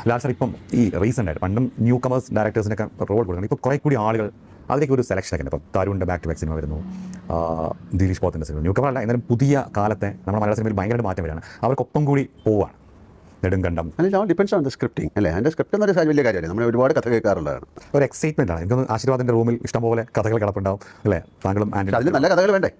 Lal sir ഇപ്പം ഈ recent ആയിട്ട് പണ്ടും ന്യൂ കമേഴ്സ് ഡയറക്ടേഴ്സിനൊക്കെ റോൾ കൊടുക്കണം. ഇപ്പോൾ കുറേ കൂടി ആളുകൾ അതിലേക്ക് ഒരു സെലക്ഷനൊക്കെ ഉണ്ട്. ഇപ്പം തരുണിൻ്റെ ബാക്ക് ടു ബാക്ക് സിനിമ വരുന്നു, ദിലീഷ് പോത്തിൻ്റെ സിനിമ, ന്യൂ കമർ അല്ല, എന്നാലും പുതിയ കാലത്തെ നമ്മുടെ മലയാള സിനിമയിൽ ഭയങ്കരമായിട്ട് മാറ്റം വരികയാണ്. അവർക്കൊപ്പം കൂടി പോവുകയാണ് നെടുങ്കണ്ടം. അല്ലെങ്കിൽ ഡിപ്പെൻസ് ഓൺ ദ സ്ക്രിപ്റ്റിംഗ് അല്ലേ. അതിൻ്റെ സ്ക്രിപ്റ്റ് എന്നൊരു വലിയ കാര്യമാണ്. നമ്മൾ ഒരുപാട് കഥ കേൾക്കാറുള്ളതാണ്. ഒരു എക്സൈറ്റ്മെൻ്റ് ആണ്. എനിക്കൊന്ന് ആശീർവാദിൻ്റെ റൂമിൽ ഇഷ്ടംപോലെ കഥകൾ കിടപ്പുണ്ടാവും അല്ലേ? താങ്കളും ആൻറ്റി അതിൽ നല്ല കഥകൾ വേണ്ടേ?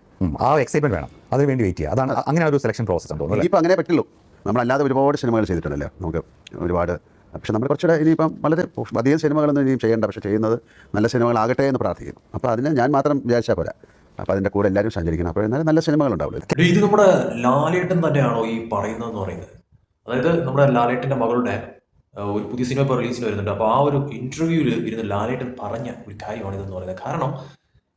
ആ എക്സൈറ്റ്മെൻറ്റ് വേണം, അതിന് വേണ്ടി വെയിറ്റ് ചെയ്യുക. അതാണ് അങ്ങനെ ഒരു സെലക്ഷൻ പ്രോസസ് ആണ് തോന്നുന്നത്. ഇനിയിപ്പോൾ അങ്ങനെ പറ്റുള്ളൂ. നമ്മളല്ലാതെ ഒരുപാട് സിനിമകൾ ചെയ്തിട്ടുണ്ടല്ലോ നമുക്ക് ഒരുപാട്. പക്ഷേ നമ്മൾ കുറച്ചുകൂടെ ഇനിയിപ്പം വളരെ അധികം സിനിമകളൊന്നും ഇനിയും ചെയ്യേണ്ട, പക്ഷേ ചെയ്യുന്നത് നല്ല സിനിമകളാകട്ടെ എന്ന് പ്രാർത്ഥിക്കുന്നു. അപ്പോൾ അതിന് ഞാൻ മാത്രം വിചാരിച്ചാൽ പോരാ, അപ്പോൾ അതിൻ്റെ കൂടെ എല്ലാവരും സഞ്ചരിക്കണം. അപ്പോൾ എന്നാലും നല്ല സിനിമകളുണ്ടാവുള്ളൂ. ഇത് നമ്മുടെ ലാലേട്ടൻ തന്നെയാണോ ഈ പറയുന്നതെന്ന് പറയുന്നത്? അതായത് നമ്മുടെ ലാലേട്ടൻ്റെ മകളുടെ ഒരു പുതിയ സിനിമ ഇപ്പോൾ റിലീസിന് വരുന്നുണ്ട്. അപ്പോൾ ആ ഒരു ഇൻ്റർവ്യൂവിൽ ഇരുന്ന് ലാലേട്ടൻ പറഞ്ഞ ഒരു കാര്യമാണ് ഇതെന്ന് പറയുന്നത്. കാരണം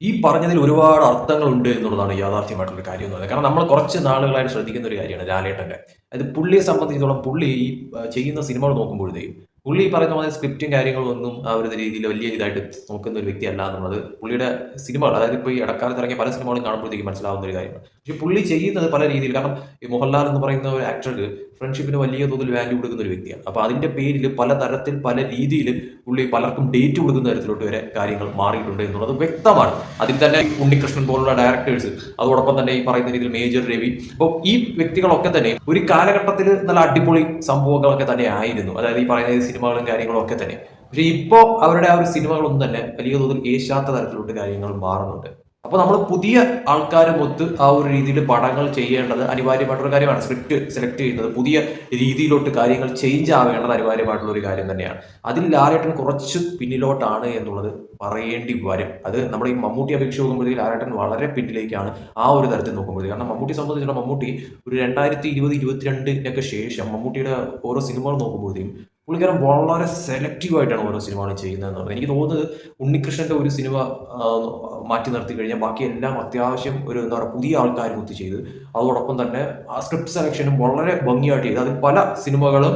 ഈ പറഞ്ഞതിൽ ഒരുപാട് അർത്ഥങ്ങളുണ്ട് എന്നുള്ളതാണ് യാഥാർത്ഥ്യമായിട്ടുള്ള കാര്യം എന്ന് പറയുന്നത്. കാരണം നമ്മൾ കുറച്ച് നാളുകളായിട്ട് ശ്രദ്ധിക്കുന്ന ഒരു കാര്യമാണ് ലാലേട്ടൻ്റെ. അതായത് പുള്ളിയെ സംബന്ധിച്ചിടത്തോളം പുള്ളി ഈ ചെയ്യുന്ന സിനിമകൾ നോക്കുമ്പോഴത്തേക്കും പുള്ളി പറയുന്ന പോലെ സ്ക്രിപ്റ്റും കാര്യങ്ങളും ഒന്നും ആ ഒരു രീതിയിൽ വലിയ ഇതായിട്ട് നോക്കുന്ന ഒരു വ്യക്തിയല്ല എന്നുള്ളത് പുള്ളിയുടെ സിനിമകൾ, അതായത് ഇപ്പോൾ ഈ ഇടക്കാലത്ത് ഇറങ്ങിയ പല സിനിമകളും കാണുമ്പോഴത്തേക്കും മനസ്സിലാവുന്ന ഒരു കാര്യമാണ്. പക്ഷേ പുള്ളി ചെയ്യുന്നത് പല രീതിയിൽ, കാരണം ഈ മോഹൻലാൽ എന്ന് പറയുന്ന ഒരു ആക്ടർക്ക് ഫ്രണ്ട്ഷിപ്പിന് വലിയ തോതിൽ വാല്യൂ കൊടുക്കുന്ന ഒരു വ്യക്തിയാണ്. അപ്പോൾ അതിൻ്റെ പേരിൽ പലതരത്തിൽ പല രീതിയിൽ പുള്ളി പലർക്കും ഡേറ്റ് കൊടുക്കുന്ന തരത്തിലോട്ട് വരെ കാര്യങ്ങൾ മാറിയിട്ടുണ്ട് എന്നുള്ളത് വ്യക്തമാണ്. അതിൽ തന്നെ ഉണ്ണികൃഷ്ണൻ പോലുള്ള ഡയറക്ടേഴ്സ്, അതോടൊപ്പം തന്നെ ഈ പറയുന്ന രീതിയിൽ മേജർ രവി, അപ്പോൾ ഈ വ്യക്തികളൊക്കെ തന്നെ ഒരു കാലഘട്ടത്തിൽ നല്ല അടിപൊളി സംഭവങ്ങളൊക്കെ തന്നെ ആയിരുന്നു. അതായത് ഈ പറയുന്ന സിനിമകളും കാര്യങ്ങളും ഒക്കെ തന്നെ. പക്ഷേ ഇപ്പോൾ അവരുടെ ആ ഒരു സിനിമകളൊന്നും തന്നെ വലിയ തോതിൽ ഏശാത്ത തരത്തിലോട്ട് കാര്യങ്ങൾ മാറുന്നുണ്ട്. അപ്പോൾ നമ്മൾ പുതിയ ആൾക്കാരുമൊത്ത് ആ ഒരു രീതിയിൽ പടങ്ങൾ ചെയ്യേണ്ടത് അനിവാര്യമായിട്ടുള്ള കാര്യമാണ്. സ്ക്രിപ്റ്റ് സെലക്ട് ചെയ്യുന്നത് പുതിയ രീതിയിലോട്ട് കാര്യങ്ങൾ ചേഞ്ച് ആവേണ്ടത് അനിവാര്യമായിട്ടുള്ള ഒരു കാര്യം തന്നെയാണ്. അതിൽ ലാലേട്ടൻ കുറച്ച് പിന്നിലോട്ടാണ് എന്നുള്ളത് പറയേണ്ടി വരും. അത് നമ്മൾ ഈ മമ്മൂട്ടി അപേക്ഷിച്ച് നോക്കുമ്പോഴത്തേക്ക് ലാലേട്ടൻ വളരെ പിന്നിലേക്കാണ് ആ ഒരു തരത്തിൽ നോക്കുമ്പോഴത്തേക്ക്. കാരണം മമ്മൂട്ടി സംബന്ധിച്ചിടത്തോളം മമ്മൂട്ടി ഒരു 2020-2022 ശേഷം മമ്മൂട്ടിയുടെ ഓരോ സിനിമകൾ നോക്കുമ്പോഴത്തേക്കും പുള്ളിക്കാരൻ വളരെ സെലക്റ്റീവായിട്ടാണ് ഓരോ സിനിമകളും ചെയ്യുന്നതെന്ന് പറയുന്നത്. എനിക്ക് തോന്നുന്നത് ഉണ്ണികൃഷ്ണൻ്റെ ഒരു സിനിമ മാറ്റി നിർത്തി കഴിഞ്ഞാൽ ബാക്കി എല്ലാം അത്യാവശ്യം ഒരു എന്താ പറയുക പുതിയ ആൾക്കാരും ഒത്തു ചെയ്ത്, അതോടൊപ്പം തന്നെ ആ സ്ക്രിപ്റ്റ് സെലക്ഷനും വളരെ ഭംഗിയായിട്ട് ചെയ്ത് അതിൽ പല സിനിമകളും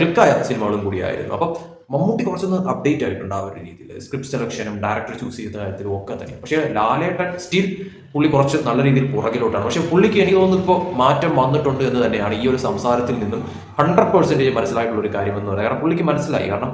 ക്ലിക്കായ സിനിമകളും കൂടിയായിരുന്നു. അപ്പം മമ്മൂട്ടി കുറച്ചൊന്ന് അപ്ഡേറ്റ് ആയിട്ടുണ്ട് ആ ഒരു രീതിയിൽ സ്ക്രിപ്റ്റ് സെലക്ഷനും ഡയറക്ടർ ചൂസ് ചെയ്ത കാര്യത്തിലും ഒക്കെ തന്നെ. പക്ഷേ ലാലേട്ടൻ സ്റ്റിൽ പുള്ളി കുറച്ച് നല്ല രീതിയിൽ പുറകിലോട്ടാണ്. പക്ഷേ പുള്ളിക്ക് എനിക്ക് തോന്നുന്നു ഇപ്പോൾ മാറ്റം വന്നിട്ടുണ്ട് എന്ന് തന്നെയാണ് ഈ ഒരു സംസാരത്തിൽ നിന്നും 100% മനസ്സിലായിട്ടുള്ള ഒരു കാര്യം എന്ന് പറയുന്നത്. കാരണം പുള്ളിക്ക് മനസ്സിലായി, കാരണം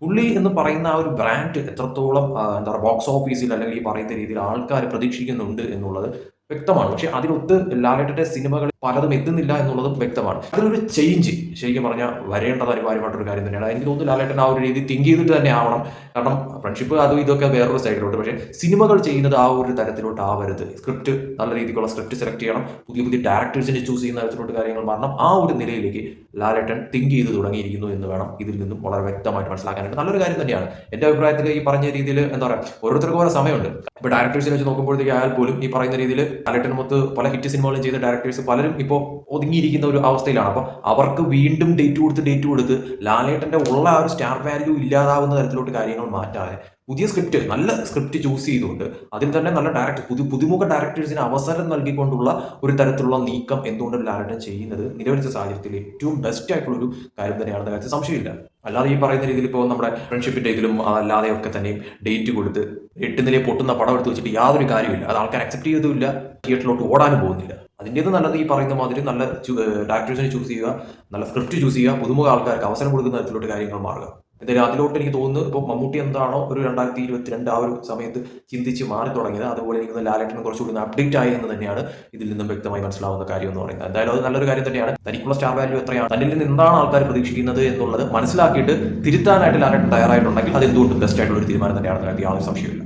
പുള്ളി എന്ന് പറയുന്ന ആ ഒരു ബ്രാൻഡ് എത്രത്തോളം എന്താ പറയുക ബോക്സ് ഓഫീസിൽ അല്ലെങ്കിൽ ഈ പറയുന്ന രീതിയിൽ ആൾക്കാർ പ്രതീക്ഷിക്കുന്നുണ്ട് എന്നുള്ളത് വ്യക്തമാണ്. പക്ഷെ അതിനൊത്ത് ലാലേട്ടൻ്റെ സിനിമകൾ പലതും എത്തുന്നില്ല എന്നുള്ളതും വ്യക്തമാണ്. അതിലൊരു ചേഞ്ച് ശരിക്കും പറഞ്ഞാൽ വരേണ്ടത് അനിവാര്യമായിട്ടൊരു കാര്യം തന്നെയാണ്. എനിക്ക് തോന്നുന്നു ലാലേട്ടൻ ആ ഒരു രീതി തിങ്ക് ചെയ്തിട്ട് തന്നെ ആവണം. കാരണം ഫ്രണ്ട്ഷിപ്പ് അതും ഇതൊക്കെ വേറൊരു സൈഡിലോട്ട്, പക്ഷേ സിനിമകൾ ചെയ്യുന്നത് ആ ഒരു തരത്തിലോട്ട് ആവരുത്. സ്ക്രിപ്റ്റ് നല്ല രീതിക്കുള്ള സ്ക്രിപ്റ്റ് സെലക്ട് ചെയ്യണം, പുതിയ പുതിയ ഡയറക്ടേഴ്സിനെ ചൂസ് ചെയ്യുന്ന തരത്തിലോട്ട് കാര്യങ്ങൾ മാറണം. ആ ഒരു നിലയിലേക്ക് ലാലേട്ടൻ തിങ്ക് ചെയ്ത് തുടങ്ങിയിരിക്കുന്നു എന്ന് വേണം ഇതിൽ നിന്നും വളരെ വ്യക്തമായിട്ട് മനസ്സിലാക്കാനായിട്ട്. നല്ലൊരു കാര്യം തന്നെയാണ് എൻ്റെ അഭിപ്രായത്തിൽ. ഈ പറഞ്ഞ രീതിയിൽ എന്താ പറയുക ഓരോരുത്തർക്കും ഓരോ സമയമുണ്ട്. ഇപ്പോൾ ഡയറക്ടേഴ്സിനെ വെച്ച് നോക്കുമ്പോഴത്തേക്ക് ആയാൽ പോലും ഈ പറയുന്ന രീതിയിൽ ലാലേട്ടൻ മൊത്ത് പല ഹിറ്റ് സിനിമകളും ചെയ്ത ഡയറക്ടേഴ്സ് പലരും ഇപ്പോൾ ഒതുങ്ങിയിരിക്കുന്ന ഒരു അവസ്ഥയിലാണ്. അപ്പോൾ അവർക്ക് വീണ്ടും ഡേറ്റ് കൊടുത്ത് ലാലേട്ടൻ്റെ ഉള്ള ആ ഒരു സ്റ്റാർ വാല്യൂ ഇല്ലാതാവുന്ന തരത്തിലോട്ട് കാര്യങ്ങൾ മാറ്റാതെ പുതിയ സ്ക്രിപ്റ്റ്, നല്ല സ്ക്രിപ്റ്റ് ചൂസ് ചെയ്തുകൊണ്ട് അതിൽ തന്നെ നല്ല ഡയറക്ടർ പുതുമുഖ ഡയറക്ടേഴ്സിന് അവസരം നൽകിക്കൊണ്ടുള്ള ഒരു തരത്തിലുള്ള നീക്കം എന്തുകൊണ്ട് ലാലേട്ടൻ ചെയ്യുന്നത് നിലവിലെ സാഹചര്യത്തിൽ ഏറ്റവും ബെസ്റ്റ് ആയിട്ടുള്ള ഒരു കാര്യം തന്നെയാണെന്ന കാര്യത്തിൽ സംശയമില്ല. അല്ലാതെ ഈ പറയുന്ന രീതിയിൽ ഇപ്പോൾ നമ്മുടെ ഫ്രണ്ട്ഷിപ്പിൻ്റെ ഇതിലും അല്ലാതെയൊക്കെ തന്നെയും ഡേറ്റ് കൊടുത്ത് 8 നിലയിൽ പൊട്ടുന്ന പടം എടുത്ത് വെച്ചിട്ട് യാതൊരു കാര്യമില്ല. അത് ആൾക്കാർ അക്സെപ്റ്റ് ചെയ്തതുമില്ല, തിയേറ്ററിലോട്ട് ഓടാനും പോകുന്നില്ല. അതിൻ്റെത് നല്ലത് ഈ പറയുന്ന മാതിരി നല്ല ഡയറക്ടേഴ്സിനെ ചൂസ് ചെയ്യുക, നല്ല സ്ക്രിപ്റ്റ് ചൂസ് ചെയ്യുക, പുതുമുഖ ആൾക്കാർക്ക് അവസരം കൊടുക്കുന്ന തരത്തിലോട്ട് കാര്യങ്ങൾ മാറുക. എന്തായാലും അതിലോട്ട് എനിക്ക് തോന്നുന്നു ഇപ്പോൾ മമ്മൂട്ടി എന്താണോ ഒരു 2022 ആ ഒരു സമയത്ത് ചിന്തിച്ച് മാറി തുടങ്ങിയത്, അതുപോലെ എനിക്ക് ലാലേട്ടനും കുറച്ചുകൂടി അപ്ഡേറ്റ് ആയി എന്ന് തന്നെയാണ് ഇതിൽ നിന്നും വ്യക്തമായി മനസ്സിലാവുന്ന കാര്യം എന്ന് പറയുന്നത്. എന്തായാലും അത് നല്ലൊരു കാര്യം തന്നെയാണ്. തനിക്കുള്ള സ്റ്റാർ വാല്യൂ എത്രയാണ്, തന്നിൽ നിന്ന് എന്താണ് ആൾക്കാർ പ്രതീക്ഷിക്കുന്നത് എന്നുള്ളത് മനസ്സിലാക്കിയിട്ട് തിരുത്താനായിട്ട് ലാലേട്ടൻ തയ്യാറായിട്ടുണ്ടെങ്കിൽ അത് എന്തുകൊണ്ടും ബെസ്റ്റ് ആയിട്ടുള്ള ഒരു തീരുമാനം തന്നെയാണെന്ന് യാതൊരു സംശയമില്ല.